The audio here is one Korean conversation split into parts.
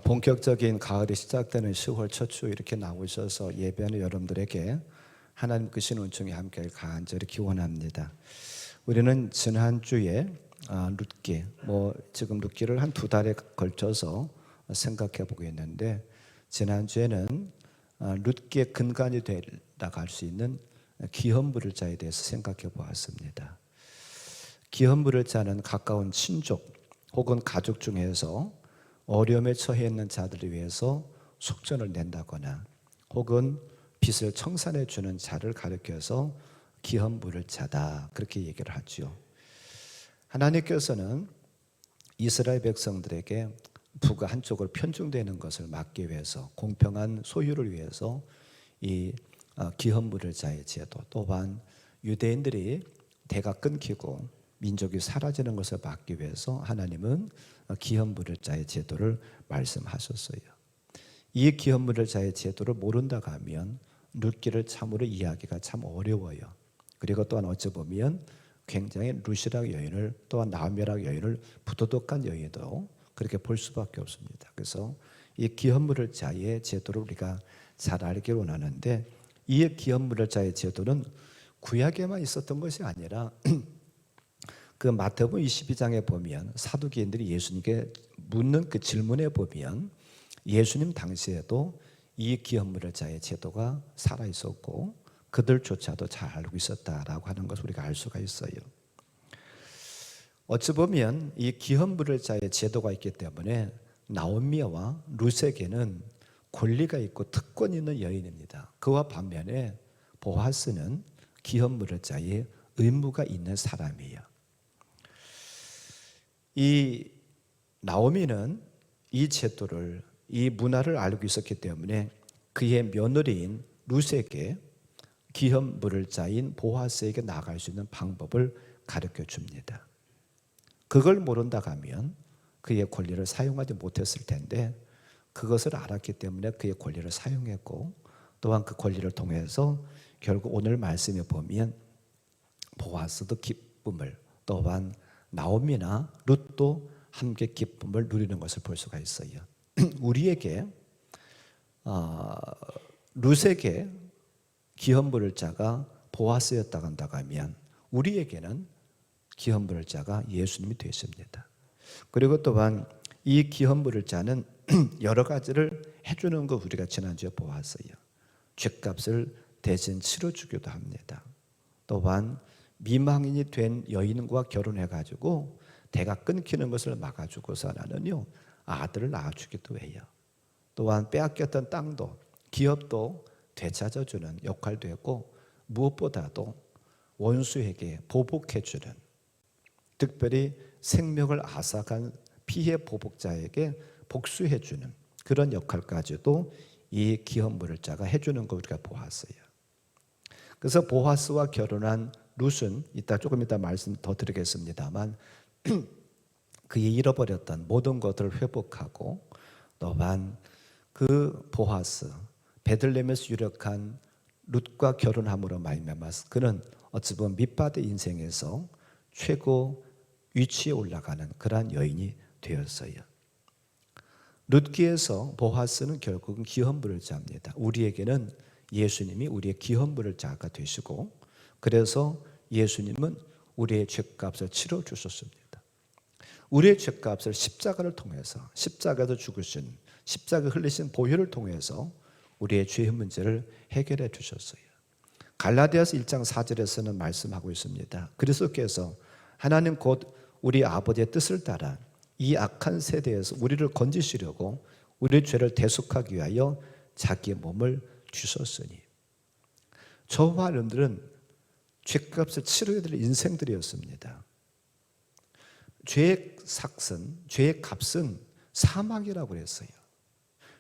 본격적인 가을이 시작되는 10월 첫 주 이렇게 나오셔서 예배하는 여러분들에게 하나님 그 신은총이 함께 간절히 기원합니다. 우리는 지난주에 룻기, 지금 룻기를 한 2달에 걸쳐서 생각해 보고 있는데, 지난주에는 룻기의 근간이 되라고 할 수 있는 기헌부를 자에 대해서 생각해 보았습니다. 기헌부를 자는 가까운 친족 혹은 가족 중에서 어려움에 처해 있는 자들을 위해서 속전을 낸다거나 혹은 빚을 청산해 주는 자를 가리켜서 기헌부를 자다, 그렇게 얘기를 하죠. 하나님께서는 이스라엘 백성들에게 부가 한쪽으로 편중되는 것을 막기 위해서, 공평한 소유를 위해서 이 기헌부를 자의 제도, 또한 유대인들이 대가 끊기고 민족이 사라지는 것을 막기 위해서 하나님은 기헌부를 자의 제도를 말씀하셨어요. 이 기헌부를 자의 제도를 모른다고 하면 룻기를 참으로 이해하기가 참 어려워요. 그리고 또한 어찌 보면 굉장히 룻이라 여인을, 또한 나오미라 여인을 부도덕한 여인도 그렇게 볼 수밖에 없습니다. 그래서 이 기헌부를 자의 제도를 우리가 잘 알기를 원하는데, 이 기헌부를 자의 제도는 구약에만 있었던 것이 아니라 그 마태복음 22장에 보면 사두개인들이 예수님께 묻는 그 질문에 보면 예수님 당시에도 이 기헌부를 자의 제도가 살아 있었고 그들조차도 잘 알고 있었다라고 하는 것을 우리가 알 수가 있어요. 어찌 보면 이 기헌부를 자의 제도가 있기 때문에 나오미와 룻에게는 권리가 있고 특권 있는 여인입니다. 그와 반면에 보아스는 기헌부를 자의 의무가 있는 사람이에요. 이 나오미는 이 제도를, 이 문화를 알고 있었기 때문에 그의 며느리인 룻에게 기헌부를 자인 보아스에게 나아갈 수 있는 방법을 가르쳐 줍니다. 그걸 모른다고 하면 그의 권리를 사용하지 못했을 텐데, 그것을 알았기 때문에 그의 권리를 사용했고, 또한 그 권리를 통해서 결국 오늘 말씀에 보면 보아스도 기쁨을, 또한 나오미나 룻도 함께 기쁨을 누리는 것을 볼 수가 있어요. 우리에게 룻에게 기헌부를 자가 보아스였다고 한다고 하면 우리에게는 기헌부를 자가 예수님이 되십니다. 그리고 또한 이 기헌부를 자는 여러 가지를 해주는 거 우리가 지난주에 보았어요. 죗값을 대신 치러주기도 합니다. 또한 미망인이 된 여인과 결혼해가지고 대가 끊기는 것을 막아주고서는요, 아들을 낳아주기도 해요. 또한 빼앗겼던 땅도, 기업도 되찾아주는 역할도 했고, 무엇보다도 원수에게 보복해주는, 특별히 생명을 앗아간 피해 보복자에게 복수해주는 그런 역할까지도 이 기헌부를 자가 해주는 거 우리가 보았어요. 그래서 보아스와 결혼한 룻은 조금 이따 말씀 더 드리겠습니다만 그의 잃어버렸던 모든 것들을 회복하고, 또한 그 보아스, 베들레헴에서 유력한 룻과 결혼함으로 말미암아서 그는 어찌 보면 밑바닥 인생에서 최고 위치에 올라가는 그러한 여인이 되었어요. 룻기에서 보아스는 결국은 기헌부를 자입니다. 우리에게는 예수님이 우리의 기헌부를 자가 되시고, 그래서 예수님은 우리의 죄값을 치러 주셨습니다. 우리의 죄값을 십자가를 통해서, 십자가에서 죽으신, 십자가 흘리신 보혈을 통해서 우리의 죄의 문제를 해결해 주셨어요. 갈라디아서 1장 4절에서는 말씀하고 있습니다. 그리스도께서 하나님 곧 우리 아버지의 뜻을 따라 이 악한 세대에서 우리를 건지시려고 우리의 죄를 대속하기 위하여 자기의 몸을 주셨으니, 저와 여러분들은 죄값을 치러야 될 인생들이었습니다. 죄의 삭은, 죄의 값은 사망이라고 그랬어요.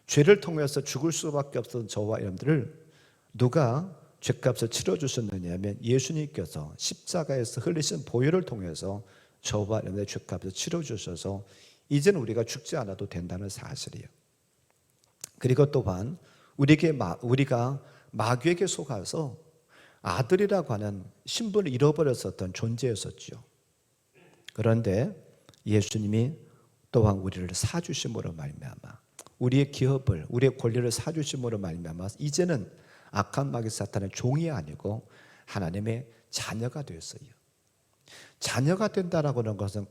죄를 통해서 죽을 수밖에 없었던 저와 여러분들을 누가 죄값을 치러주셨느냐면 예수님께서 십자가에서 흘리신 보혈을 통해서 저와 여러분의 죄값을 치러주셔서 이제는 우리가 죽지 않아도 된다는 사실이에요. 그리고 또한 우리가 마귀에게 속아서 아들이라고 하는 신분을 잃어버렸었던 존재였었죠. 그런데 예수님이 또한 우리를 사주심으로 말미암아 우리의 기업을, 우리의 권리를 사주심으로 말미암아 이제는 악한 마귀 사탄의 종이 아니고 하나님의 자녀가 되었어요. 자녀가 된다라고 하는 것은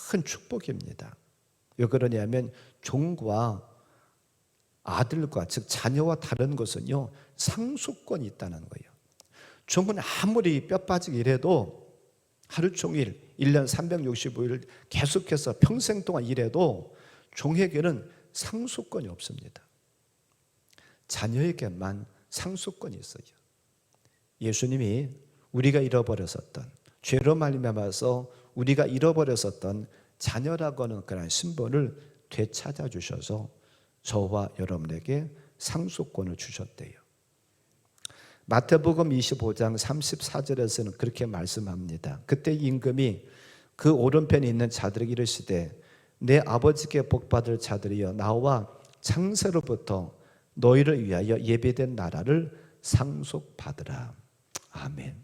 큰 축복입니다. 왜 그러냐면 종과 아들과, 즉 자녀와 다른 것은요, 상속권이 있다는 거예요. 종은 아무리 뼈 빠지게 일해도 하루 종일 1년 365일 계속해서 평생 동안 일해도 종에게는 상속권이 없습니다. 자녀에게만 상속권이 있어요. 예수님이 우리가 잃어버렸었던, 죄로 말미암아서 우리가 잃어버렸었던 자녀라고 하는 그런 신분을 되찾아 주셔서 저와 여러분에게 상속권을 주셨대요. 마태복음 25장 34절에서는 그렇게 말씀합니다. 그때 임금이 그 오른편에 있는 자들에게 이르시되 내 아버지께 복받을 자들이여 나와 창세로부터 너희를 위하여 예배된 나라를 상속받으라. 아멘.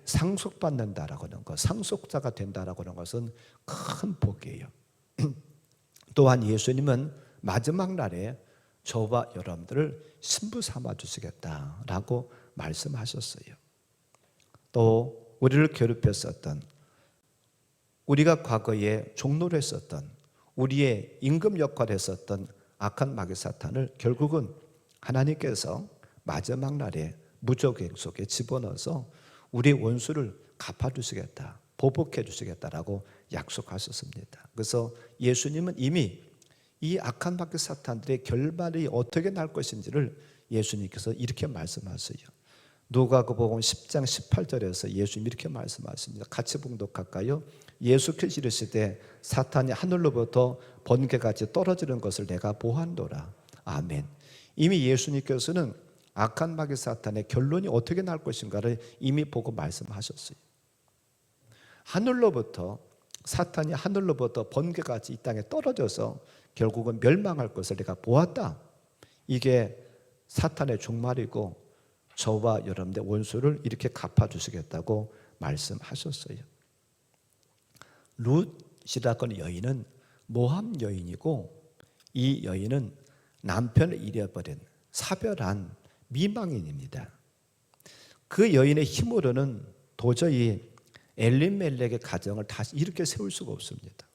상속받는다라고 하는 것, 상속자가 된다라고 하는 것은 큰 복이에요. 또한 예수님은 마지막 날에 저와 여러분들을 신부 삼아 주시겠다라고 말씀하셨어요. 또 우리를 괴롭혔었던, 우리가 과거에 종로를 했었던, 우리의 임금 역할을 했었던 악한 마귀 사탄을 결국은 하나님께서 마지막 날에 무저갱 속에 집어넣어서 우리의 원수를 갚아주시겠다, 보복해 주시겠다라고 약속하셨습니다. 그래서 예수님은 이미 이 악한 마귀 사탄들의 결말이 어떻게 날 것인지를 예수님께서 이렇게 말씀하세요. 누가복음 10장 18절에서 예수님이 이렇게 말씀하십니다. 같이 봉독할까요? 예수께서 이르시되 사탄이 하늘로부터 번개같이 떨어지는 것을 내가 보았노라. 아멘. 이미 예수님께서는 악한 마귀 사탄의 결론이 어떻게 날 것인가를 이미 보고 말씀하셨어요. 하늘로부터, 사탄이 하늘로부터 번개같이 이 땅에 떨어져서 결국은 멸망할 것을 내가 보았다. 이게 사탄의 종말이고 저와 여러분의 원수를 이렇게 갚아주시겠다고 말씀하셨어요. 룻이라고 하는 여인은 모함 여인이고, 이 여인은 남편을 잃어버린 사별한 미망인입니다. 그 여인의 힘으로는 도저히 엘리멜렉의 가정을 다시 이렇게 세울 수가 없습니다.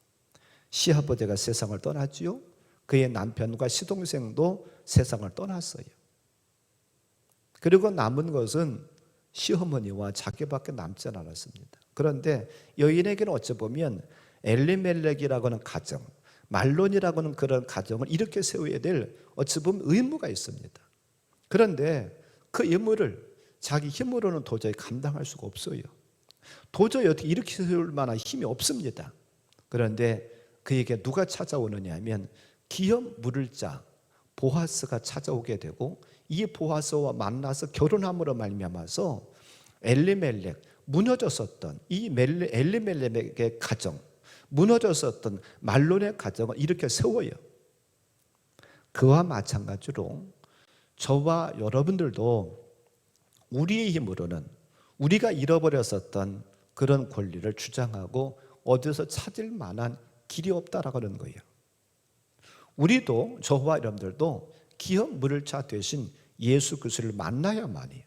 시아버지가 세상을 떠났지요. 그의 남편과 시동생도 세상을 떠났어요. 그리고 남은 것은 시어머니와 자기밖에 남지 않았습니다. 그런데 여인에게는 어찌 보면 엘리멜렉이라고 하는 가정, 말론이라고 하는 그런 가정을 이렇게 세워야 될 어찌 보면 의무가 있습니다. 그런데 그 의무를 자기 힘으로는 도저히 감당할 수가 없어요. 도저히 어떻게 이렇게 세울 만한 힘이 없습니다. 그런데 그에게 누가 찾아오느냐 하면 기업 물을 자 보아스가 찾아오게 되고, 이 보아스와 만나서 결혼함으로 말미암아서 엘리멜렉, 무너졌었던 이 엘리멜렉의 가정, 무너졌었던 말론의 가정을 이렇게 세워요. 그와 마찬가지로 저와 여러분들도 우리의 힘으로는 우리가 잃어버렸었던 그런 권리를 주장하고 어디서 찾을 만한 길이 없다라고 하는 거예요. 우리도, 저와 여러분들도 기업 물을 자 되신 예수 그리스도를 만나야만이,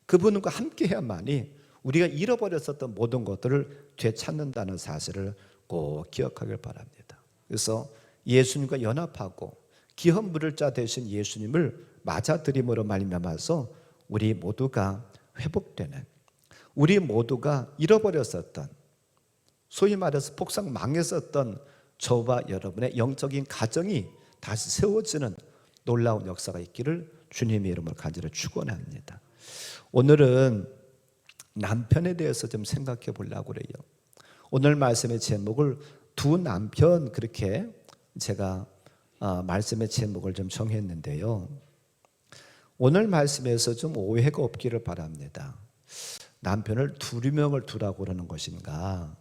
그분과 함께 해야만이 우리가 잃어버렸었던 모든 것들을 되찾는다는 사실을 꼭 기억하길 바랍니다. 그래서 예수님과 연합하고 기업 물을 자 되신 예수님을 맞아들임으로 말미암아서 우리 모두가 회복되는, 우리 모두가 잃어버렸었던, 소위 말해서 폭삭 망했었던 저와 여러분의 영적인 가정이 다시 세워지는 놀라운 역사가 있기를 주님의 이름으로 간절히 축원합니다. 오늘은 남편에 대해서 좀 생각해 보려고 그래요. 오늘 말씀의 제목을 두 남편, 그렇게 제가 말씀의 제목을 좀 정했는데요. 오늘 말씀에서 좀 오해가 없기를 바랍니다. 남편을 두 명을 두라고 그러는 것인가,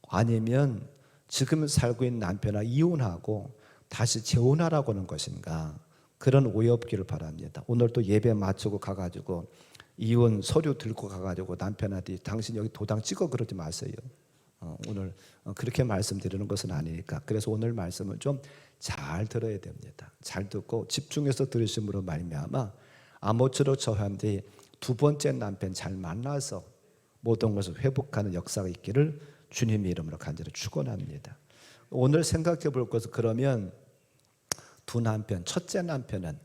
아니면 지금 살고 있는 남편과 이혼하고 다시 재혼하라고 하는 것인가, 그런 오해 없기를 바랍니다. 오늘 또 예배 마치고 가가지고 이혼 서류 들고 가가지고 남편한테 당신 여기 도장 찍어 그러지 마세요. 오늘 그렇게 말씀드리는 것은 아니니까. 그래서 오늘 말씀은 좀 잘 들어야 됩니다. 잘 듣고 집중해서 들으심으로 말미암아 아모처럼 저 사람들이 두 번째 남편 잘 만나서 모든 것을 회복하는 역사가 있기를 주님의 이름으로 간절히 축원합니다. 오늘 생각해 볼 것은, 그러면 두 남편, 첫째 남편은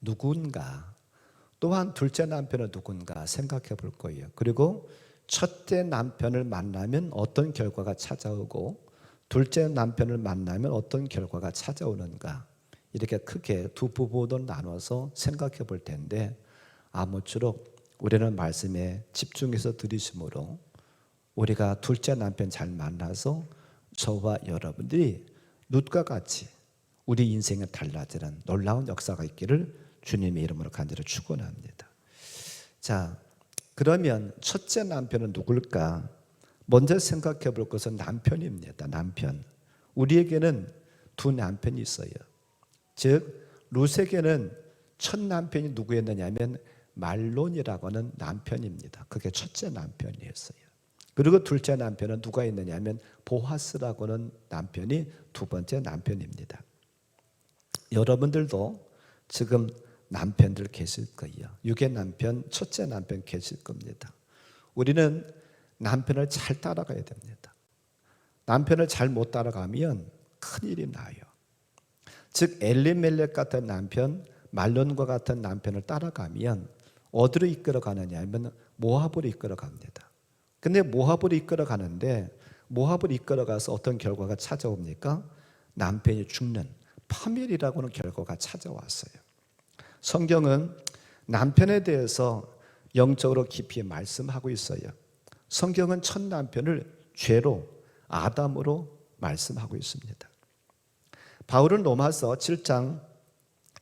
누군가, 또한 둘째 남편은 누군가 생각해 볼 거예요. 그리고 첫째 남편을 만나면 어떤 결과가 찾아오고 둘째 남편을 만나면 어떤 결과가 찾아오는가, 이렇게 크게 두 부분으로 나눠서 생각해 볼 텐데, 아무쪼록 우리는 말씀에 집중해서 들으심으로 우리가 둘째 남편 잘 만나서 저와 여러분들이 룻과 같이 우리 인생에 달라지는 놀라운 역사가 있기를 주님의 이름으로 간절히 축원합니다. 자, 그러면 첫째 남편은 누굴까? 먼저 생각해 볼 것은 남편입니다. 남편. 우리에게는 두 남편이 있어요. 즉 룻에게는 첫 남편이 누구였느냐면 말론이라고 하는 남편입니다. 그게 첫째 남편이었어요. 그리고 둘째 남편은 누가 있느냐면 보아스라고 하는 남편이 두 번째 남편입니다. 여러분들도 지금 남편들 계실 거예요. 육의 남편, 첫째 남편 계실 겁니다. 우리는 남편을 잘 따라가야 됩니다. 남편을 잘 못 따라가면 큰일이 나요. 즉 엘리멜렉 같은 남편, 말론과 같은 남편을 따라가면 어디로 이끌어가느냐 하면 모압으로 이끌어갑니다. 근데 모압으로 이끌어가는데, 모압으로 이끌어가서 어떤 결과가 찾아옵니까? 남편이 죽는 파멸이라고 하는 결과가 찾아왔어요. 성경은 남편에 대해서 영적으로 깊이 말씀하고 있어요. 성경은 첫 남편을 죄로, 아담으로 말씀하고 있습니다. 바울은 로마서 7장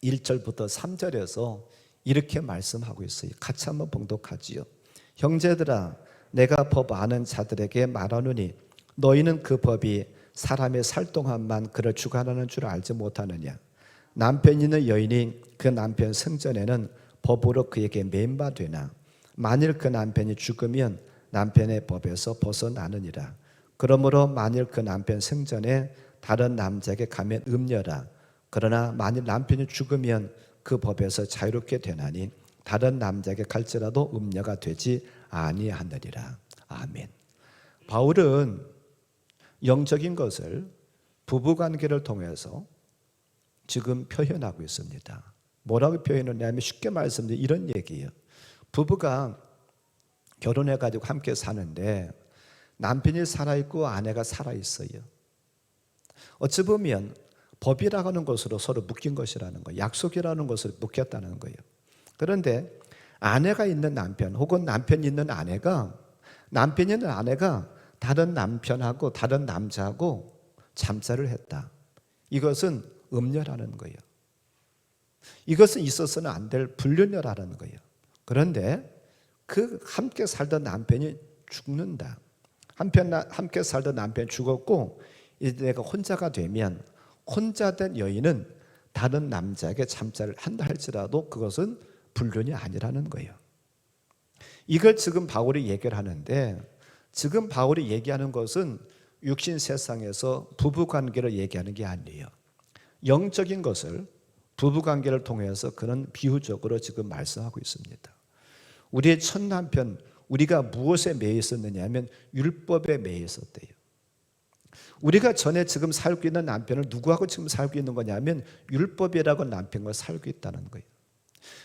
1절부터 3절에서 이렇게 말씀하고 있어요. 같이 한번 봉독하지요. 형제들아, 내가 법 아는 자들에게 말하노니 너희는 그 법이 사람의 살 동안만 그를 주관하는 줄 알지 못하느냐. 남편 있는 여인이 그 남편 생전에는 법으로 그에게 매임받으나 만일 그 남편이 죽으면 남편의 법에서 벗어나느니라. 그러므로 만일 그 남편 생전에 다른 남자에게 가면 음녀라. 그러나 만일 남편이 죽으면 그 법에서 자유롭게 되나니 다른 남자에게 갈지라도 음녀가 되지 아니하느니라. 아멘. 바울은 영적인 것을 부부관계를 통해서 지금 표현하고 있습니다. 뭐라고 표현하냐면 쉽게 말씀드리면 이런 얘기예요. 부부가 결혼해가지고 함께 사는데 남편이 살아있고 아내가 살아있어요. 어찌 보면 법이라고 하는 것으로 서로 묶인 것이라는 거예요. 약속이라는 것을 묶였다는 거예요. 그런데 아내가 있는 남편 혹은 남편이 있는 아내가, 남편이 있는 아내가 다른 남편하고 다른 남자하고 잠자를 했다. 이것은 음녀라는 거예요. 이것은 있어서는 안 될 불륜녀라는 거예요. 그런데 그 함께 살던 남편이 죽는다. 함께 살던 남편이 죽었고 이제 내가 혼자가 되면 혼자 된 여인은 다른 남자에게 잠자를 한다 할지라도 그것은 불륜이 아니라는 거예요. 이걸 지금 바울이 얘기를 하는데, 지금 바울이 얘기하는 것은 육신 세상에서 부부관계를 얘기하는 게 아니에요. 영적인 것을 부부관계를 통해서 그는 비유적으로 지금 말씀하고 있습니다. 우리의 첫 남편, 우리가 무엇에 매여 있었느냐 하면 율법에 매여 있었대요. 우리가 전에 지금 살고 있는 남편을 누구하고 지금 살고 있는 거냐면 율법이라고 남편과 살고 있다는 거예요.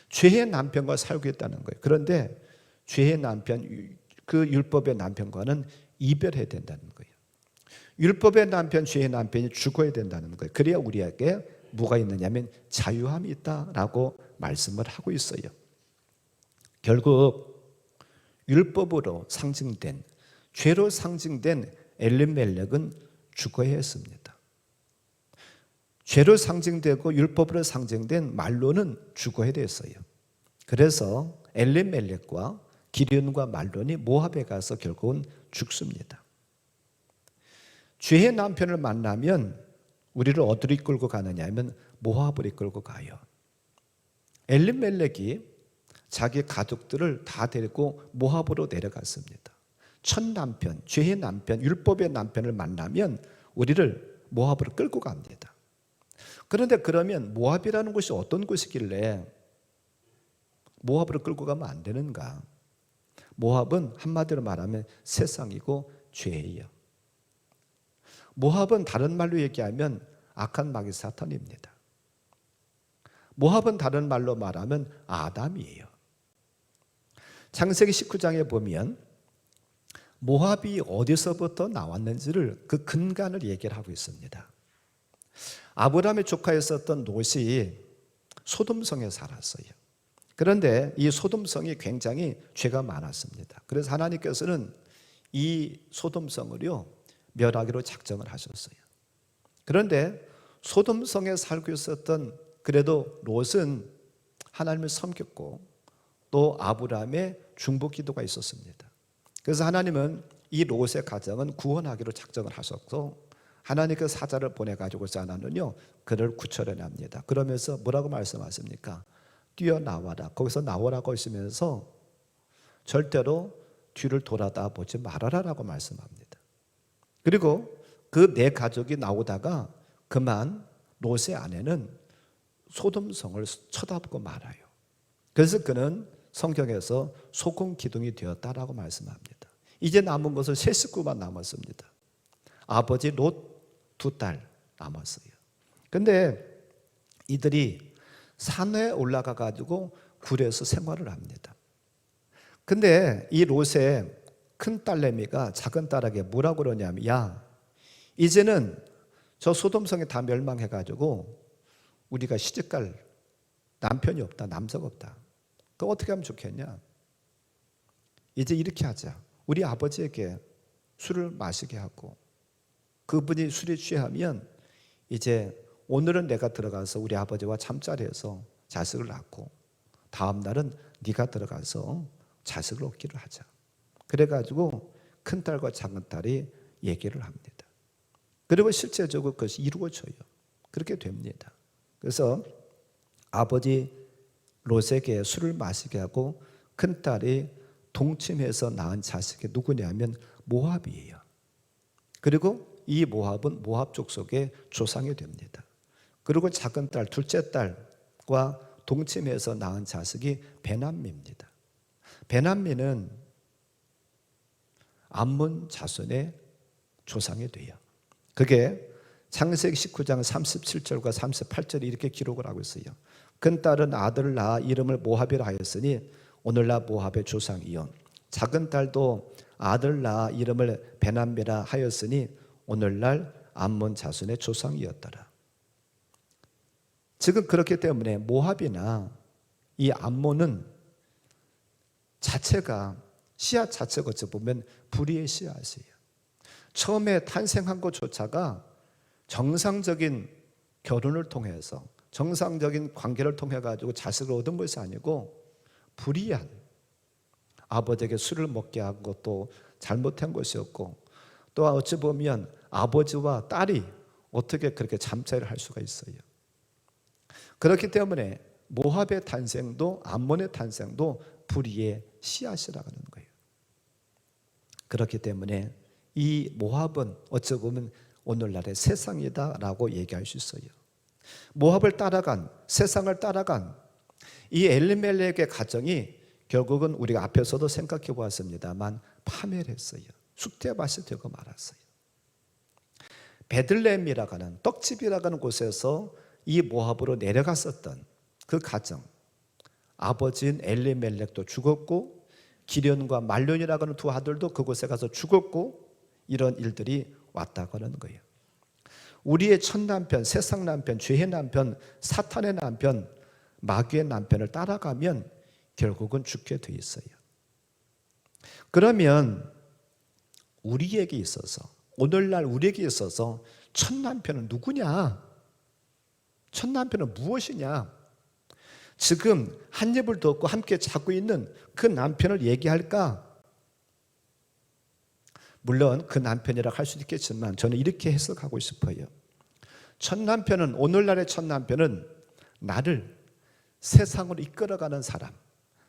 죄의 남편과 살고 있다는 거예요. 그런데 죄의 남편, 그 율법의 남편과는 이별해야 된다는 거예요. 율법의 남편, 죄의 남편이 죽어야 된다는 거예요. 그래야 우리에게 뭐가 있느냐면 자유함이 있다라고 말씀을 하고 있어요. 결국 율법으로 상징된, 죄로 상징된 엘리멜렉은 죽어야 했습니다. 죄로 상징되고 율법으로 상징된 말론은 죽어야 됐어요. 그래서 엘리멜렉과 기럐과 말론이 모압에 가서 결국은 죽습니다. 죄의 남편을 만나면 우리를 어디로 이끌고 가느냐 하면 모압으로 이끌고 가요. 엘리멜렉이 자기 가족들을 다 데리고 모압으로 내려갔습니다. 첫 남편, 죄의 남편, 율법의 남편을 만나면 우리를 모압으로 끌고 갑니다. 그런데 그러면 모압이라는 곳이 어떤 곳이길래 모압으로 끌고 가면 안 되는가? 모압은 한마디로 말하면 세상이고 죄예요. 모압은 다른 말로 얘기하면 악한 마귀 사탄입니다. 모압은 다른 말로 말하면 아담이에요. 창세기 19장에 보면 모압이 어디서부터 나왔는지를 그 근간을 얘기를 하고 있습니다. 아브라함의 조카였었던 롯이 소돔성에 살았어요. 그런데 이 소돔성이 굉장히 죄가 많았습니다. 그래서 하나님께서는 이 소돔성을요 멸하기로 작정을 하셨어요. 그런데 소돔성에 살고 있었던 그래도 롯은 하나님을 섬겼고 또 아브라함의 중보 기도가 있었습니다. 그래서 하나님은 이 롯의 가정은 구원하기로 작정을 하셨고 하나님께 사자를 보내가지고서 하나는요 그를 구출해냅니다. 그러면서 뭐라고 말씀하십니까? 뛰어나와라. 거기서 나오라고 하시면서 절대로 뒤를 돌아다 보지 말아라라고 말씀합니다. 그리고 그 네 가족이 나오다가 그만 롯의 아내는 소돔성을 쳐다보고 말아요. 그래서 그는 성경에서 소금 기둥이 되었다라고 말씀합니다. 이제 남은 것은 세 식구만 남았습니다. 아버지 롯 두 딸 남았어요. 근데 이들이 산에 올라가 가지고 굴에서 생활을 합니다. 근데 이 롯의 큰 딸내미가 작은 딸에게 뭐라고 그러냐면 야 이제는 저 소돔성이 다 멸망해 가지고 우리가 시집갈 남편이 없다. 남자가 없다. 또 어떻게 하면 좋겠냐? 이제 이렇게 하자. 우리 아버지에게 술을 마시게 하고 그분이 술에 취하면 이제 오늘은 내가 들어가서 우리 아버지와 잠자리에서 자식을 낳고 다음 날은 네가 들어가서 자식을 얻기를 하자. 그래가지고 큰딸과 작은딸이 얘기를 합니다. 그리고 실제적으로 그것이 이루어져요. 그렇게 됩니다. 그래서 아버지 롯에게 술을 마시게 하고 큰딸이 동침해서 낳은 자식이 누구냐면 모압이에요. 그리고 이 모압은 모압 족속의 조상이 됩니다. 그리고 작은 딸, 둘째 딸과 동침해서 낳은 자식이 베남미입니다. 베남미는 암몬 자손의 조상이 돼요. 그게 창세기 19장 37절과 38절에 이렇게 기록을 하고 있어요. 큰 딸은 아들을 낳아 이름을 모압이라 하였으니 오늘날 모압의 조상이요. 작은 딸도 아들을 낳아 이름을 베남미라 하였으니 오늘날 암몬 자손의 조상이었더라. 지금 그렇기 때문에 모압이나 이 암몬은 자체가 씨앗 자체가 어찌 보면 불의의 씨앗이에요. 처음에 탄생한 것조차가 정상적인 결혼을 통해서 정상적인 관계를 통해 가지고 자식을 얻은 것이 아니고 불의한 아버지에게 술을 먹게 한 것도 잘못한 것이었고 또 어찌 보면 아버지와 딸이 어떻게 그렇게 잠자리를 할 수가 있어요. 그렇기 때문에 모압의 탄생도 암몬의 탄생도 불의의 씨앗이라고 하는 거예요. 그렇기 때문에 이 모압은 어찌 보면 오늘날의 세상이다라고 얘기할 수 있어요. 모압을 따라간 세상을 따라간 이 엘리멜렉의 가정이 결국은 우리가 앞에서도 생각해 보았습니다만 파멸을 했어요. 쑥대밭이 되고 말았어요. 베들레헴이라고 하는 떡집이라고 하는 곳에서 이 모압으로 내려갔었던 그 가정, 아버지인 엘리멜렉도 죽었고 기련과 말론이라고 하는 두 아들도 그곳에 가서 죽었고 이런 일들이 왔다고 하는 거예요. 우리의 첫 남편, 세상 남편, 죄의 남편, 사탄의 남편, 마귀의 남편을 따라가면 결국은 죽게 돼 있어요. 그러면 우리에게 있어서 오늘날 우리에게 있어서 첫 남편은 누구냐? 첫 남편은 무엇이냐? 지금 한 입을 덮고 함께 자고 있는 그 남편을 얘기할까? 물론 그 남편이라고 할 수도 있겠지만 저는 이렇게 해석하고 싶어요. 첫 남편은 오늘날의 첫 남편은 나를 세상으로 이끌어가는 사람,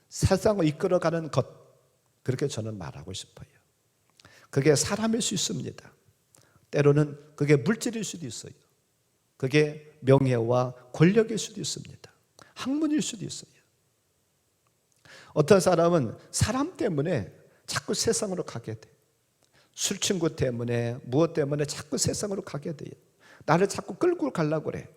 세상으로 이끌어가는 것 그렇게 저는 말하고 싶어요. 그게 사람일 수 있습니다. 때로는 그게 물질일 수도 있어요. 그게 명예와 권력일 수도 있습니다. 학문일 수도 있어요. 어떤 사람은 사람 때문에 자꾸 세상으로 가게 돼. 술 친구 때문에 무엇 때문에 자꾸 세상으로 가게 돼요. 나를 자꾸 끌고 가려고 그래.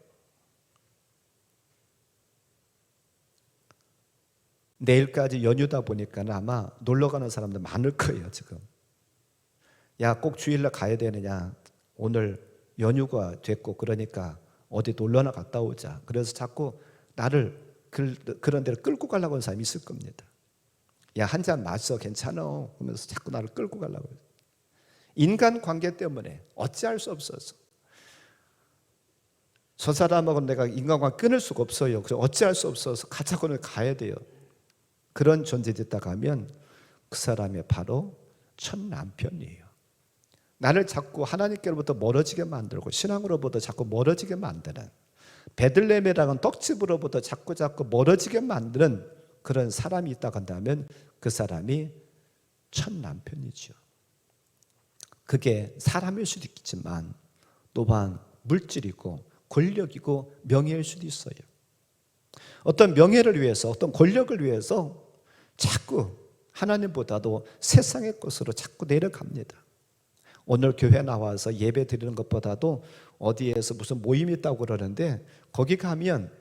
내일까지 연휴다 보니까 아마 놀러 가는 사람들 많을 거예요, 지금. 야, 꼭 주일날 가야 되느냐. 오늘 연휴가 됐고 그러니까 어디 놀러나 갔다 오자. 그래서 자꾸 나를 그런 데를 끌고 가려고 하는 사람이 있을 겁니다. 야, 한 잔 마셔, 괜찮아 하면서 자꾸 나를 끌고 가려고 해요. 인간관계 때문에 어찌할 수 없어서. 저 사람하고 내가 인간관계 끊을 수가 없어요. 그래서 어찌할 수 없어서 가자고는 가야 돼요. 그런 존재 됐다가 하면 그 사람이 바로 첫 남편이에요. 나를 자꾸 하나님께로부터 멀어지게 만들고 신앙으로부터 자꾸 멀어지게 만드는, 베들레헴이라는 떡집으로부터 자꾸 멀어지게 만드는 그런 사람이 있다고 한다면 그 사람이 첫 남편이죠. 그게 사람일 수도 있지만 또한 물질이고 권력이고 명예일 수도 있어요. 어떤 명예를 위해서, 어떤 권력을 위해서 자꾸 하나님보다도 세상의 것으로 자꾸 내려갑니다. 오늘 교회 나와서 예배 드리는 것보다도 어디에서 무슨 모임이 있다고 그러는데 거기 가면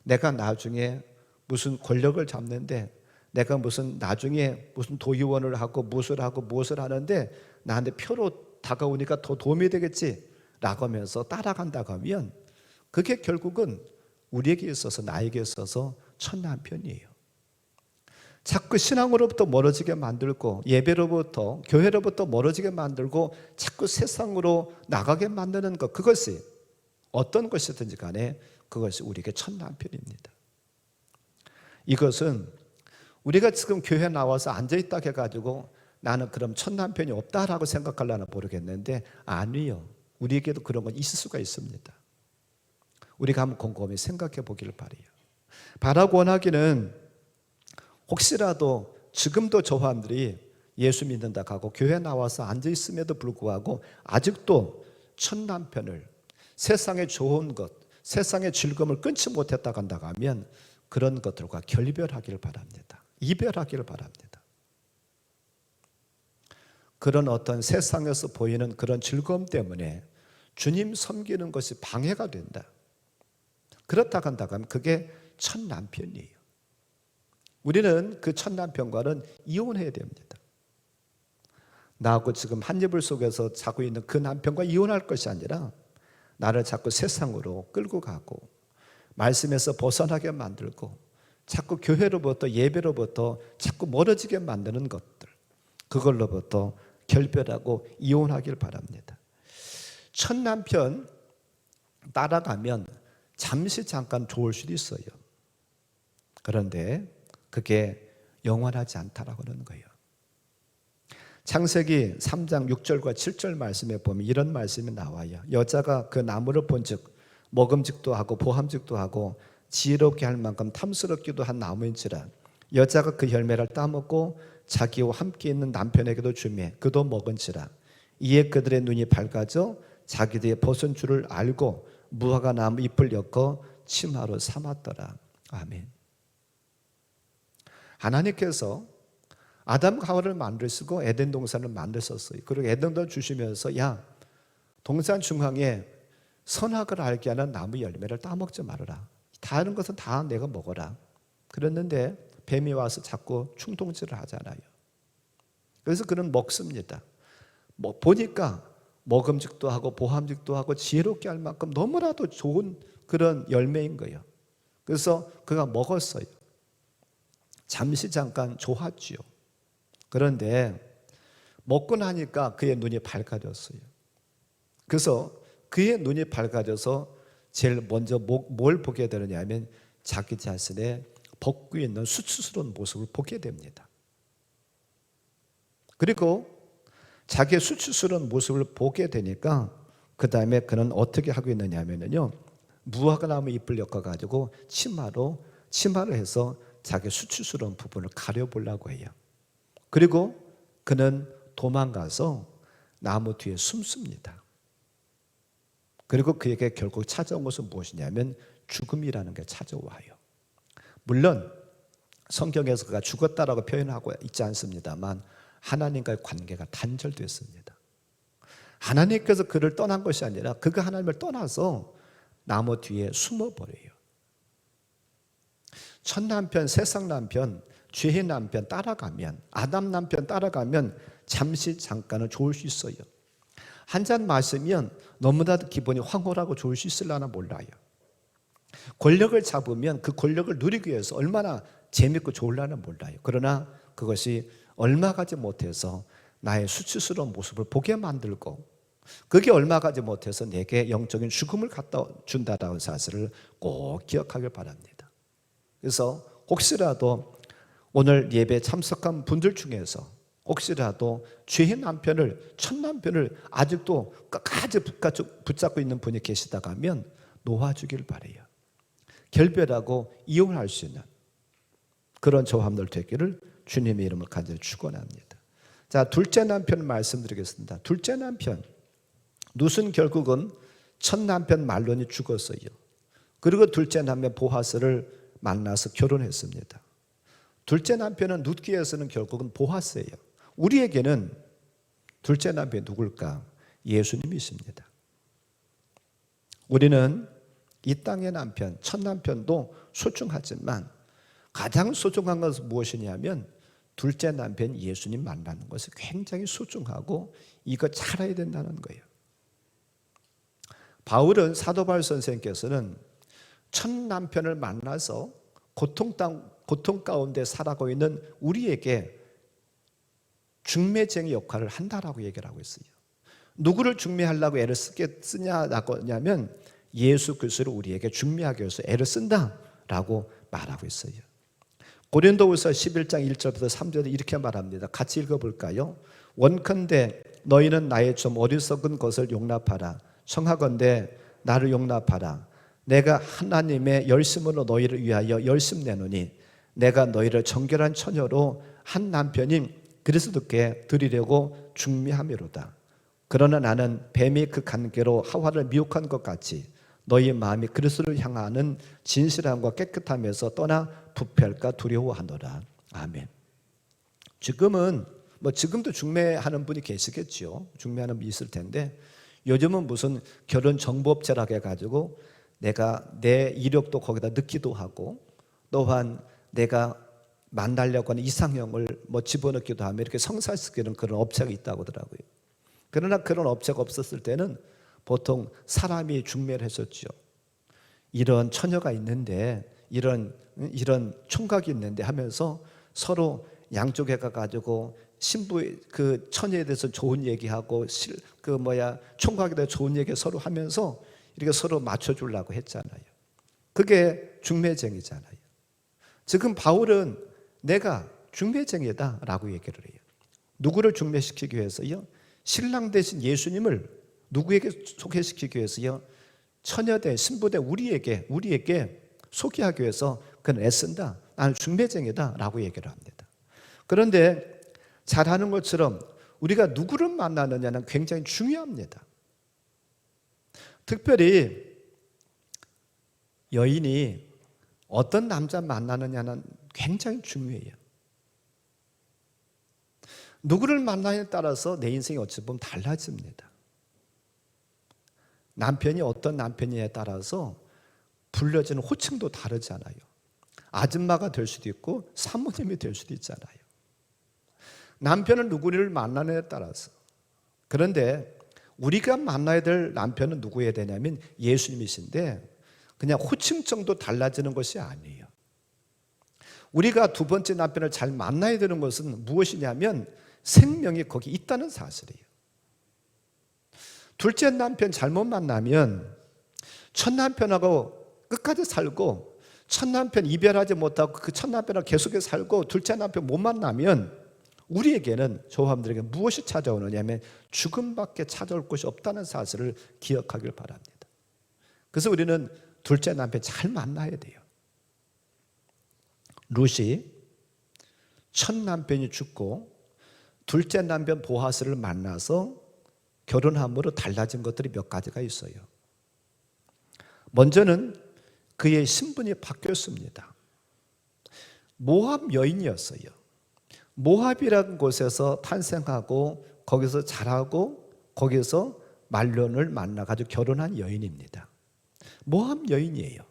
내가 나중에 무슨 권력을 잡는데, 내가 무슨 나중에 무슨 도의원을 하고 무엇을 하는데 나한테 표로 다가오니까 더 도움이 되겠지 라고 하면서 따라간다고 하면 그게 결국은 우리에게 있어서, 나에게 있어서 첫 남편이에요. 자꾸 신앙으로부터 멀어지게 만들고 예배로부터, 교회로부터 멀어지게 만들고 자꾸 세상으로 나가게 만드는 것, 그것이 어떤 것이든지 간에 그것이 우리에게 첫 남편입니다. 이것은 우리가 지금 교회 나와서 앉아있다 해가지고 나는 그럼 첫 남편이 없다라고 생각하려나 모르겠는데 아니요. 우리에게도 그런 건 있을 수가 있습니다. 우리가 한번 곰곰이 생각해 보기를 바라요. 바라고 원하기는 혹시라도 지금도 저 사람들이 예수 믿는다 하고 교회 나와서 앉아있음에도 불구하고 아직도 첫 남편을, 세상의 좋은 것, 세상의 즐거움을 끊지 못했다고 한다고 하면 그런 것들과 결별하기를 바랍니다. 이별하기를 바랍니다. 그런 어떤 세상에서 보이는 그런 즐거움 때문에 주님 섬기는 것이 방해가 된다. 그렇다고 한다고 하면 그게 첫 남편이에요. 우리는 그 첫 남편과는 이혼해야 됩니다. 나하고 지금 한 이불 속에서 자고 있는 그 남편과 이혼할 것이 아니라 나를 자꾸 세상으로 끌고 가고 말씀에서 벗어나게 만들고 자꾸 교회로부터, 예배로부터 자꾸 멀어지게 만드는 것들, 그걸로부터 결별하고 이혼하길 바랍니다. 첫 남편 따라가면 잠시 잠깐 좋을 수도 있어요. 그런데 그게 영원하지 않다라고 하는 거예요. 창세기 3장 6절과 7절 말씀에 보면 이런 말씀이 나와요. 여자가 그 나무를 본즉 먹음직도 하고 보함직도 하고 지혜롭게 할 만큼 탐스럽기도 한 나무인지라 여자가 그 열매를 따먹고 자기와 함께 있는 남편에게도 주매 그도 먹은지라 이에 그들의 눈이 밝아져 자기들의 벗은 줄을 알고 무화과 나무 잎을 엮어 치마로 삼았더라. 아멘. 하나님께서 아담과 하와를 만드시고 에덴 동산을 만드셨어요. 그리고 에덴을 주시면서 야, 동산 중앙에 선악을 알게 하는 나무 열매를 따먹지 말아라. 다른 것은 다 내가 먹어라. 그랬는데 뱀이 와서 자꾸 충동질을 하잖아요. 그래서 그는 먹습니다. 보니까 먹음직도 하고 보함직도 하고 지혜롭게 할 만큼 너무나도 좋은 그런 열매인 거예요. 그래서 그가 먹었어요. 잠시 잠깐 좋았지요. 그런데 먹고 나니까 그의 눈이 밝아졌어요. 그래서 그의 눈이 밝아져서 제일 먼저 뭘 보게 되느냐면 자기 자신의 벗고 있는 수치스러운 모습을 보게 됩니다. 그리고 자기의 수치스러운 모습을 보게 되니까 그 다음에 그는 어떻게 하고 있느냐면요, 무화과 나무 잎을 엮어가지고 치마를 해서 자기 수치스러운 부분을 가려보려고 해요. 그리고 그는 도망가서 나무 뒤에 숨습니다. 그리고 그에게 결국 찾아온 것은 무엇이냐면 죽음이라는 게 찾아와요. 물론 성경에서 그가 죽었다라고 표현하고 있지 않습니다만 하나님과의 관계가 단절됐습니다. 하나님께서 그를 떠난 것이 아니라 그가 하나님을 떠나서 나무 뒤에 숨어버려요. 첫 남편, 세상 남편, 죄의 남편 따라가면, 아담 남편 따라가면 잠시 잠깐은 좋을 수 있어요. 한 잔 마시면 너무나도 기분이 황홀하고 좋을 수 있을려나 몰라요. 권력을 잡으면 그 권력을 누리기 위해서 얼마나 재밌고 좋을려나 몰라요. 그러나 그것이 얼마 가지 못해서 나의 수치스러운 모습을 보게 만들고, 그게 얼마 가지 못해서 내게 영적인 죽음을 갖다 준다라는 사실을 꼭 기억하길 바랍니다. 그래서 혹시라도 오늘 예배에 참석한 분들 중에서 혹시라도 죄의 남편을, 첫 남편을 아직도 끝까지 붙잡고 있는 분이 계시다가 하면 놓아주길 바라요. 결별하고 이혼할 수 있는 그런 저함들 되기를 주님의 이름을 간절히 축원합니다. 자, 둘째 남편 말씀드리겠습니다. 둘째 남편 룻은 결국은 첫 남편 말론이 죽었어요. 그리고 둘째 남편 보아스를 만나서 결혼했습니다. 둘째 남편은 룻 귀에서는 결국은 보아스예요. 우리에게는 둘째 남편이 누굴까? 예수님이십니다. 우리는 이 땅의 남편, 첫 남편도 소중하지만 가장 소중한 것은 무엇이냐면 둘째 남편 예수님 만나는 것이 굉장히 소중하고 이거 잘 알아야 된다는 거예요. 바울은, 사도 바울 선생님께서는 첫 남편을 만나서 고통 가운데 살아가고 있는 우리에게 중매쟁이 역할을 한다라고 얘기를 하고 있어요. 누구를 중매하려고 애를 쓰냐라고 하냐면 예수 그리스도를 우리에게 중매하기 위해서 애를 쓴다라고 말하고 있어요. 고린도후서 11장 1절부터 3절에 이렇게 말합니다. 같이 읽어볼까요? 원컨대 너희는 나의 좀 어리석은 것을 용납하라. 청하건대 나를 용납하라. 내가 하나님의 열심으로 너희를 위하여 열심 내노니 내가 너희를 정결한 처녀로 한 남편인 그리스도께 드리려고 중매함이로다. 그러나 나는 뱀이 그 관계로 하와를 미혹한 것 같이 너희 마음이 그리스도를 향하는 진실함과 깨끗함에서 떠나 부패할까 두려워하노라. 아멘. 지금도 중매하는 분이 계시겠죠. 중매하는 분이 있을 텐데 요즘은 무슨 결혼 정보업체라고 해가지고 내가 내 이력도 거기다 넣기도 하고 또한 내가 만나려고 하는 이상형을 집어넣기도 하면 이렇게 성사시키는 그런 업체가 있다고 하더라고요. 그러나 그런 업체가 없었을 때는 보통 사람이 중매를 했었죠. 이런 처녀가 있는데 이런 총각이 있는데 하면서 서로 양쪽에 가가지고 신부 그 처녀에 대해서 좋은 얘기하고 총각에 대해서 좋은 얘기 서로 하면서 이렇게 서로 맞춰주려고 했잖아요. 그게 중매쟁이잖아요. 지금 바울은 내가 중매쟁이다라고 얘기를 해요. 누구를 중매시키기 위해서요? 신랑 대신 예수님을 누구에게 소개시키기 위해서요? 처녀대 신부대 우리에게 소개하기 위해서 그는 애쓴다. 나는 중매쟁이다라고 얘기를 합니다. 그런데 잘하는 것처럼 우리가 누구를 만나느냐는 굉장히 중요합니다. 특별히 여인이 어떤 남자 만나느냐는 굉장히 중요해요. 누구를 만나냐에 따라서 내 인생이 어찌 보면 달라집니다. 남편이 어떤 남편이냐에 따라서 불려지는 호칭도 다르잖아요. 아줌마가 될 수도 있고 사모님이 될 수도 있잖아요. 남편은 누구를 만나느냐에 따라서. 그런데 우리가 만나야 될 남편은 누구여야 되냐면 예수님이신데 그냥 호칭 정도 달라지는 것이 아니에요. 우리가 두 번째 남편을 잘 만나야 되는 것은 무엇이냐면 생명이 거기 있다는 사실이에요. 둘째 남편 잘못 만나면 첫 남편하고 끝까지 살고 첫 남편 이별하지 못하고 그 첫 남편하고 계속해서 살고 둘째 남편 못 만나면 우리에게는 저사람들에게 무엇이 찾아오느냐면 죽음밖에 찾아올 것이 없다는 사실을 기억하길 바랍니다. 그래서 우리는 둘째 남편 잘 만나야 돼요. 룻이 첫 남편이 죽고 둘째 남편 보아스를 만나서 결혼함으로 달라진 것들이 몇 가지가 있어요. 먼저는 그의 신분이 바뀌었습니다. 모압 여인이었어요. 모압이라는 곳에서 탄생하고 거기서 자라고 거기서 말론을 만나가지고 결혼한 여인입니다. 모압 여인이에요.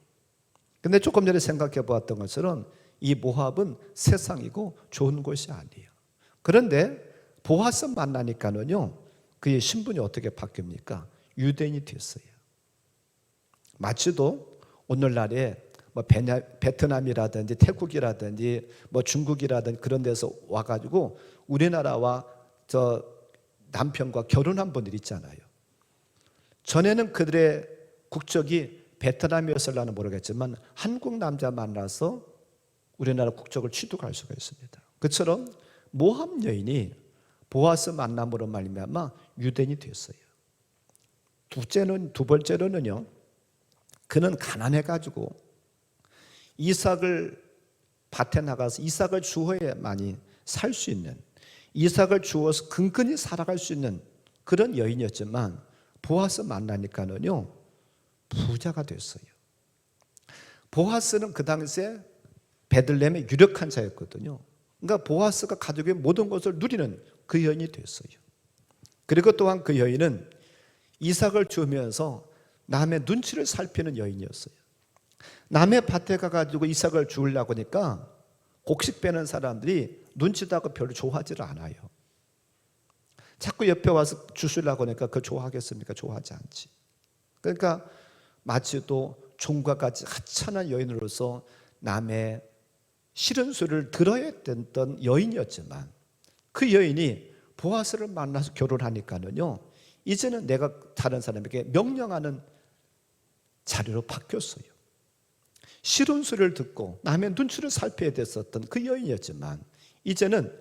근데 조금 전에 생각해 보았던 것처럼 이 모압은 세상이고 좋은 곳이 아니에요. 그런데 보아스 만나니까는요, 그의 신분이 어떻게 바뀝니까? 유대인이 됐어요. 마치도 오늘날에 뭐 베트남이라든지 태국이라든지 뭐 중국이라든지 그런 데서 와가지고 우리나라와 저 남편과 결혼한 분들 있잖아요. 전에는 그들의 국적이 베트남이었을라는 모르겠지만 한국 남자 만나서 우리나라 국적을 취득할 수가 있습니다. 그처럼 모압 여인이 보아스 만남으로 말미암아 유대인이 됐어요. 두 번째로는요, 그는 가난해가지고 이삭을 밭에 나가서 이삭을 주어야만이 살 수 있는, 이삭을 주어서 근근히 살아갈 수 있는 그런 여인이었지만 보아스 만나니까는요 부자가 됐어요. 보아스는 그 당시에 베들레헴의 유력한 자였거든요. 그러니까 보아스가 가족의 모든 것을 누리는 그 여인이 됐어요. 그리고 또한 그 여인은 이삭을 주면서 남의 눈치를 살피는 여인이었어요. 남의 밭에 가가지고 이삭을 주우려고 하니까 곡식 빼는 사람들이 눈치다고 별로 좋아하지를 않아요. 자꾸 옆에 와서 주시려고 하니까 그거 좋아하겠습니까? 좋아하지 않지. 그러니까 마치도 종과 같이 하찮은 여인으로서 남의 싫은 소리를 들어야 됐던 여인이었지만 그 여인이 보아스를 만나서 결혼하니까는요, 이제는 내가 다른 사람에게 명령하는 자리로 바뀌었어요. 싫은 소리를 듣고 남의 눈치를 살펴야 됐었던 그 여인이었지만 이제는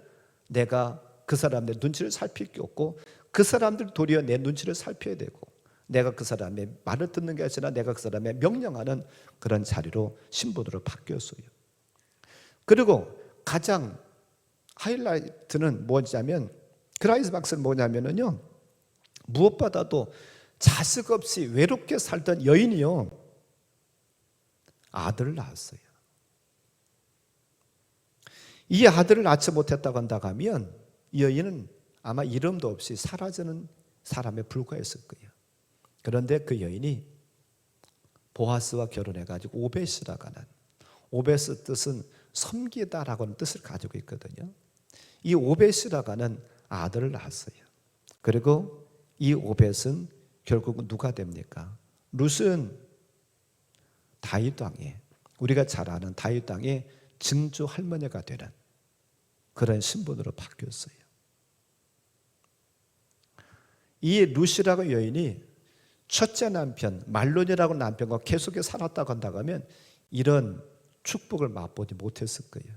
내가 그 사람의 눈치를 살필 게 없고 그 사람들 도리어 내 눈치를 살펴야 되고 내가 그 사람의 말을 듣는 게 아니라 내가 그 사람의 명령하는 그런 자리로 신분으로 바뀌었어요. 그리고 가장 하이라이트는 뭐냐면, 클라이막스는 뭐냐면요, 무엇보다도 자식 없이 외롭게 살던 여인이요, 아들을 낳았어요. 이 아들을 낳지 못했다고 한다고 하면 이 여인은 아마 이름도 없이 사라지는 사람에 불과했을 거예요. 그런데 그 여인이 보아스와 결혼해가지고 오벳이라고 하는, 오벳의 뜻은 섬기다라고 하는 뜻을 가지고 있거든요. 이 오벳이라고 하는 아들을 낳았어요. 그리고 이 오벳은 결국은 누가 됩니까? 룻은 다윗 왕의, 우리가 잘 아는 다윗 왕의 증조 할머니가 되는 그런 신분으로 바뀌었어요. 이 룻이라고 여인이 첫째 남편 말론이라고 남편과 계속해 살았다고 한다고 하면 이런 축복을 맛보지 못했을 거예요.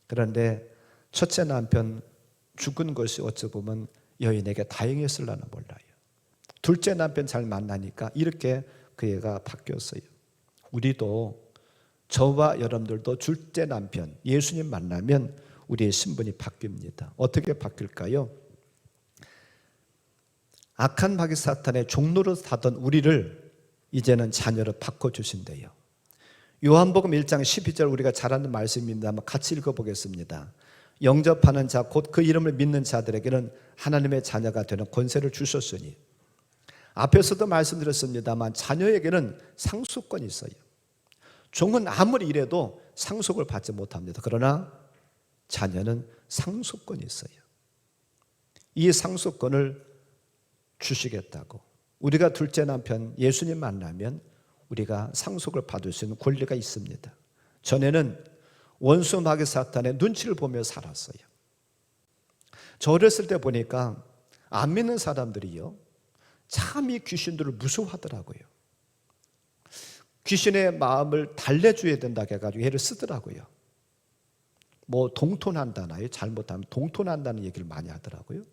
그런데 첫째 남편 죽은 것이 어찌 보면 여인에게 다행했을라나 몰라요. 둘째 남편 잘 만나니까 이렇게 그 애가 바뀌었어요. 우리도, 저와 여러분들도 둘째 남편 예수님 만나면 우리의 신분이 바뀝니다. 어떻게 바뀔까요? 악한 마귀 사탄의 종로로 사던 우리를 이제는 자녀로 바꿔주신대요. 요한복음 1장 12절 우리가 잘 아는 말씀입니다. 한번 같이 읽어보겠습니다. 영접하는 자 곧 그 이름을 믿는 자들에게는 하나님의 자녀가 되는 권세를 주셨으니, 앞에서도 말씀드렸습니다만 자녀에게는 상속권이 있어요. 종은 아무리 일해도 상속을 받지 못합니다. 그러나 자녀는 상속권이 있어요. 이 상속권을 주시겠다고, 우리가 둘째 남편 예수님 만나면 우리가 상속을 받을 수 있는 권리가 있습니다. 전에는 원수 마귀 사탄의 눈치를 보며 살았어요. 저 어렸을 때 보니까 안 믿는 사람들이요, 참 이 귀신들을 무서워하더라고요. 귀신의 마음을 달래줘야 된다 해가지고 얘를 쓰더라고요. 뭐 동토난다나요? 잘못하면 동토난다는 얘기를 많이 하더라고요.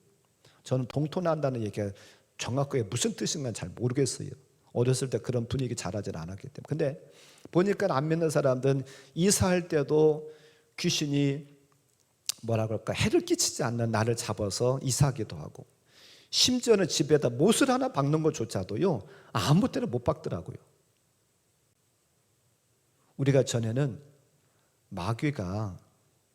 저는 동토난다는 얘기가 정확하게 무슨 뜻인가 잘 모르겠어요. 어렸을 때 그런 분위기 자라지 않았기 때문에. 근데 보니까 안 믿는 사람들은 이사할 때도 귀신이 뭐라 그럴까, 해를 끼치지 않는 나를 잡아서 이사하기도 하고, 심지어는 집에다 못을 하나 박는 것조차도요, 아무 때나 못 박더라고요. 우리가 전에는 마귀가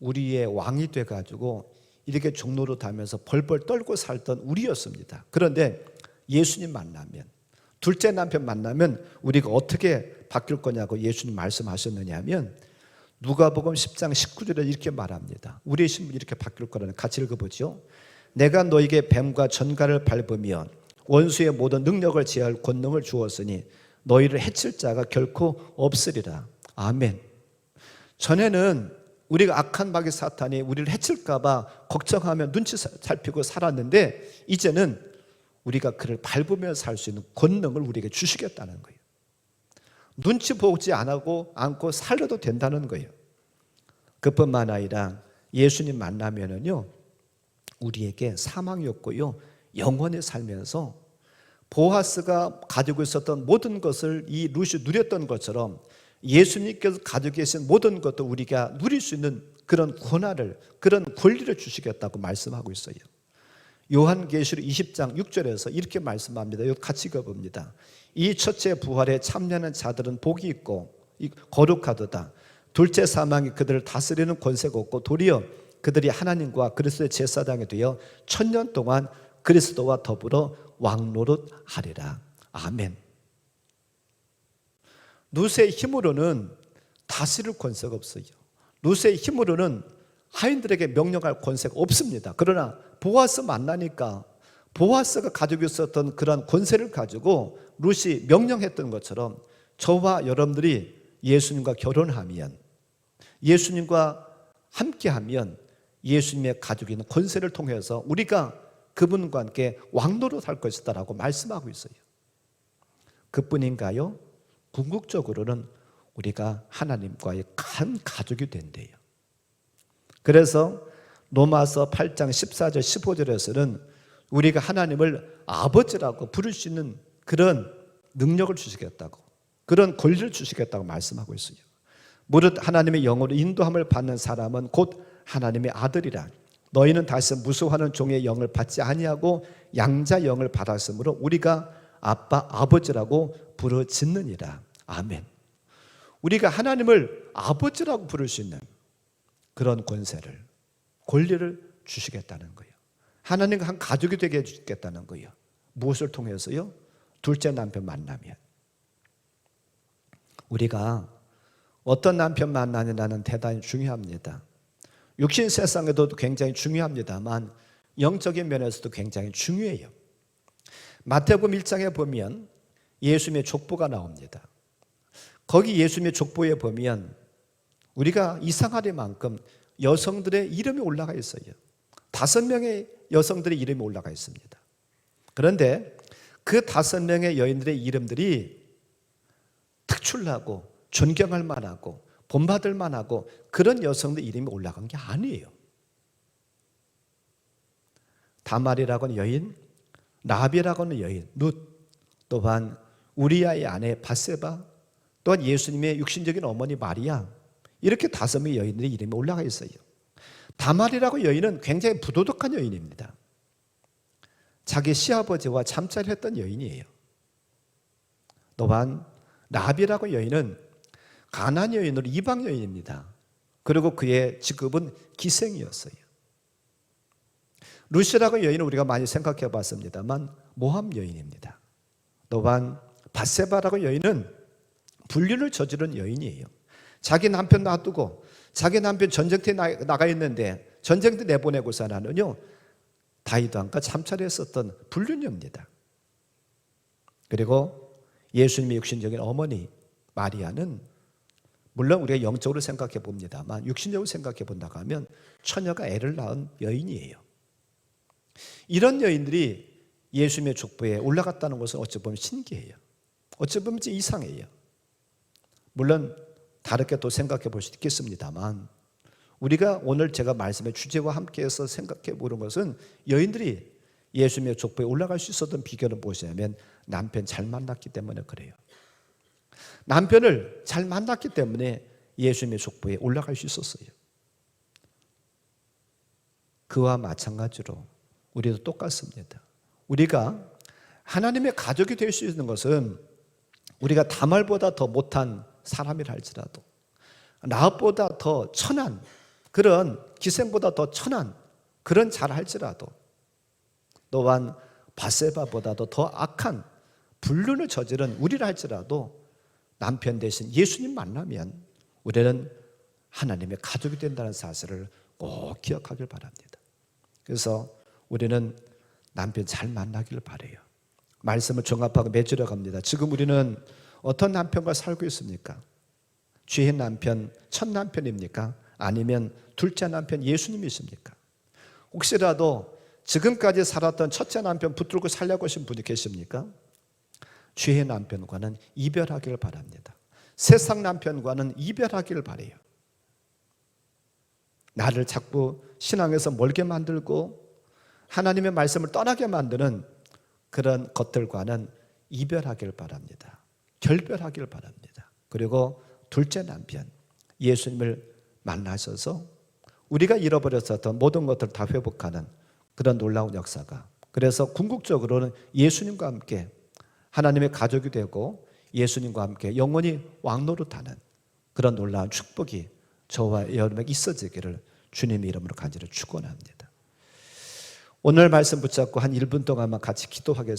우리의 왕이 돼가지고 이렇게 종로로 다니면서 벌벌 떨고 살던 우리였습니다. 그런데 예수님 만나면, 둘째 남편 만나면 우리가 어떻게 바뀔 거냐고 예수님 말씀하셨느냐 하면, 누가복음 10장 19절에 이렇게 말합니다. 우리의 신분이 이렇게 바뀔 거라는, 같이 읽어보죠. 내가 너에게 뱀과 전갈을 밟으며 원수의 모든 능력을 제할 권능을 주었으니 너희를 해칠 자가 결코 없으리라. 아멘. 전에는 우리가 악한 마귀 사탄이 우리를 해칠까 봐 걱정하며 눈치 살피고 살았는데, 이제는 우리가 그를 밟으며 살 수 있는 권능을 우리에게 주시겠다는 거예요. 눈치 보지 않고 살려도 된다는 거예요. 그뿐만 아니라 예수님 만나면은요, 우리에게 사망이 없고요, 영원히 살면서 보아스가 가지고 있었던 모든 것을 이 룻이 누렸던 것처럼 예수님께서 가지고 계신 모든 것도 우리가 누릴 수 있는 그런 권한을, 그런 권리를 주시겠다고 말씀하고 있어요. 요한계시록 20장 6절에서 이렇게 말씀합니다. 이거 같이 읽어봅니다. 이 첫째 부활에 참여하는 자들은 복이 있고 거룩하도다. 둘째 사망이 그들을 다스리는 권세가 없고 도리어 그들이 하나님과 그리스도의 제사장이 되어 1000년 동안 그리스도와 더불어 왕노릇하리라. 아멘. 룻의 힘으로는 다스릴 권세가 없어요. 룻의 힘으로는 하인들에게 명령할 권세가 없습니다. 그러나 보아스 만나니까 보아스가 가지고 있었던 그런 권세를 가지고 룻이 명령했던 것처럼, 저와 여러분들이 예수님과 결혼하면, 예수님과 함께하면 예수님의 가지고 있는 권세를 통해서 우리가 그분과 함께 왕노릇 할 것이다 라고 말씀하고 있어요. 그뿐인가요? 궁극적으로는 우리가 하나님과의 한 가족이 된대요. 그래서 로마서 8장 14절 15절에서는 우리가 하나님을 아버지라고 부를 수 있는 그런 능력을 주시겠다고, 그런 권리를 주시겠다고 말씀하고 있어요. 무릇 하나님의 영으로 인도함을 받는 사람은 곧 하나님의 아들이라. 너희는 다시 무수하는 종의 영을 받지 아니하고 양자 영을 받았으므로 우리가 아빠 아버지라고 부르짖느니라. 아멘. 우리가 하나님을 아버지라고 부를 수 있는 그런 권리를 주시겠다는 거예요. 하나님과 한 가족이 되게 해주겠다는 거예요. 무엇을 통해서요? 둘째 남편 만나면. 우리가 어떤 남편 만나느냐는 대단히 중요합니다. 육신 세상에도 굉장히 중요합니다만 영적인 면에서도 굉장히 중요해요. 마태복음 1장에 보면 예수님의 족보가 나옵니다. 거기 예수님의 족보에 보면 우리가 이상하리만큼 여성들의 이름이 올라가 있어요. 5명의 여성들의 이름이 올라가 있습니다. 그런데 그 5명의 여인들의 이름들이 특출나고 존경할 만하고 본받을 만하고 그런 여성들 이름이 올라간 게 아니에요. 다말이라고 하는 여인, 라합이라고 하는 여인, 룻, 또한 우리아의 아내 바세바, 또한 예수님의 육신적인 어머니 마리아, 이렇게 5명의 여인들의 이름이 올라가 있어요. 다말이라고 여인은 굉장히 부도덕한 여인입니다. 자기 시아버지와 잠자리를 했던 여인이에요. 또한 라합이라고 여인은 가나안 여인으로 이방 여인입니다. 그리고 그의 직업은 기생이었어요. 룻이라고 여인은 우리가 많이 생각해 봤습니다만 모함 여인입니다. 또한 바세바라고 여인은 불륜을 저지른 여인이에요. 자기 남편 놔두고 자기 남편 전쟁터에 나가 있는데 전쟁터 내보내고서 나는요 다윗 왕과 잠자리했었던 불륜녀입니다. 그리고 예수님의 육신적인 어머니 마리아는 물론 우리가 영적으로 생각해 봅니다만 육신적으로 생각해 본다고 하면 처녀가 애를 낳은 여인이에요. 이런 여인들이 예수님의 족보에 올라갔다는 것은 어찌 보면 신기해요. 어찌 보면 이상해요. 물론 다르게 또 생각해 볼 수 있겠습니다만 우리가 오늘 제가 말씀의 주제와 함께해서 생각해 보는 것은 여인들이 예수님의 족보에 올라갈 수 있었던 비결은 무엇이냐면 남편 잘 만났기 때문에 그래요. 남편을 잘 만났기 때문에 예수님의 족보에 올라갈 수 있었어요. 그와 마찬가지로 우리도 똑같습니다. 우리가 하나님의 가족이 될 수 있는 것은 우리가 다말보다 더 못한 사람이라 할지라도, 라합보다 더 천한, 그런 기생보다 더 천한 그런 자라 할지라도, 또한 바세바보다도 더 악한 불륜을 저지른 우리라 할지라도 남편 대신 예수님 만나면 우리는 하나님의 가족이 된다는 사실을 꼭 기억하길 바랍니다. 그래서 우리는 남편 잘 만나길 바라요. 말씀을 종합하고 맺으려 갑니다. 지금 우리는 어떤 남편과 살고 있습니까? 죄인 남편, 첫 남편입니까? 아니면 둘째 남편 예수님이십니까? 혹시라도 지금까지 살았던 첫째 남편 붙들고 살려고 하신 분이 계십니까? 죄의 남편과는 이별하기를 바랍니다. 세상 남편과는 이별하기를 바라요. 나를 자꾸 신앙에서 멀게 만들고 하나님의 말씀을 떠나게 만드는 그런 것들과는 이별하기를 바랍니다. 결별하기를 바랍니다. 그리고 둘째 남편 예수님을 만나셔서 우리가 잃어버렸었던 모든 것들을 다 회복하는 그런 놀라운 역사가, 그래서 궁극적으로는 예수님과 함께 하나님의 가족이 되고 예수님과 함께 영원히 왕노릇하는 그런 놀라운 축복이 저와 여러분에게 있어지기를 주님의 이름으로 간절히 축원합니다. 오늘 말씀 붙잡고 한 1분 동안만 같이 기도하겠습니다.